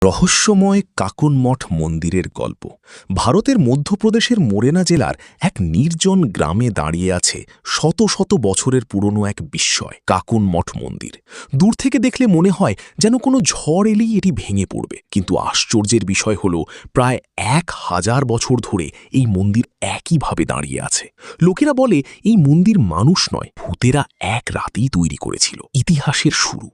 রহস্যময় কাকুন মঠ মন্দিরের গল্প। ভারতের মধ্যপ্রদেশের মোরেনা জেলার এক নির্জন গ্রামে দাঁড়িয়ে আছে শত শত বছরের পুরনো এক বিস্ময় কাকুন মঠ মন্দির। দূর থেকে দেখলে মনে হয় যেন কোনো ঝড় এলেই এটি ভেঙে পড়বে, কিন্তু আশ্চর্যের বিষয় হল প্রায় 1000 বছর ধরে এই মন্দির একইভাবে দাঁড়িয়ে আছে। লোকেরা বলে এই মন্দির মানুষ নয়, ভূতেরা এক রাতেই তৈরি করেছিল। ইতিহাসের শুরু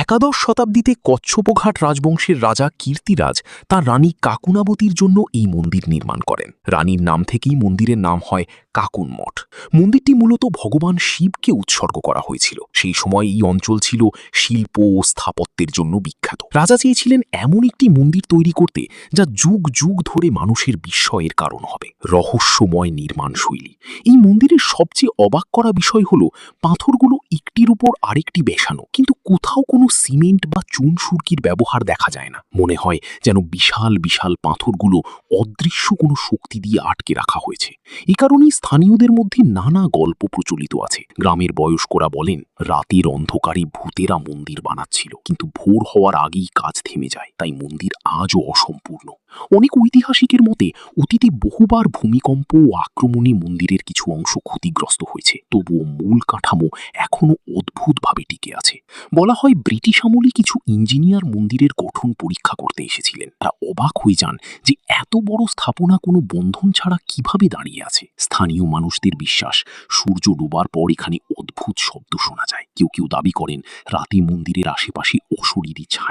একাদশ শতাব্দীতে কচ্ছপঘাট রাজবংশের রাজা কীর্তিরাজ তাঁর রানী কাকুনাবতীর জন্য এই মন্দির নির্মাণ করেন। রানীর নাম থেকেই মন্দিরের নাম হয় কাকুন মঠ। মন্দিরটি মূলত ভগবান শিবকে উৎসর্গ করা হয়েছিল। সেই সময় এই অঞ্চল ছিল শিল্প ও স্থাপত্যের জন্য বিখ্যাত। রাজা চেয়েছিলেন এমন একটি মন্দির তৈরি করতে যা যুগ যুগ ধরে মানুষের বিস্ময়ের কারণ হবে। রহস্যময় নির্মাণ শৈলী। এই মন্দিরের সবচেয়ে অবাক করা বিষয় হল পাথরগুলো একটির উপর আরেকটি বেসানো, কিন্তু কোথাও কোনো সিমেন্ট বা চুন সুরকির ব্যবহার দেখা যায় না। মনে হয় যেন বিশাল বিশাল পাথরগুলো অদৃশ্য কোনো শক্তি দিয়ে আটকে রাখা হয়েছে। এ কারণেই স্থানীয়দের মধ্যে নানা গল্প প্রচলিত আছে। গ্রামের বয়স্করা বলেন রাতের অন্ধকারে ভূতেরা মন্দির বানাচ্ছিল, কিন্তু ভোর হওয়ার আগেই কাজ থেমে যায়, তাই মন্দির আজও অসম্পূর্ণ। অনেক ঐতিহাসিকের মতে অতীতে বহুবার ভূমিকম্প ও আক্রমণে মন্দিরের কিছু অংশ ক্ষতিগ্রস্ত হয়েছে, তবুও মূল কাঠামো এখনও অদ্ভুতভাবে টিকে আছে। বলা হয় ব্রিটিশ আমলে কিছু ইঞ্জিনিয়ার মন্দিরের গঠন পরীক্ষা করতে এসেছিলেন। তারা অবাক হয়ে যান যে এত বড় স্থাপনা কোনো বন্ধন ছাড়া কিভাবে দাঁড়িয়ে আছে। স্থানীয় মানুষদের বিশ্বাস সূর্য ডোবার পর এখানে অদ্ভুত শব্দ শোনা যায়। কেউ কেউ দাবি করেন রাতে মন্দিরের আশেপাশে অশরীরী ছায়া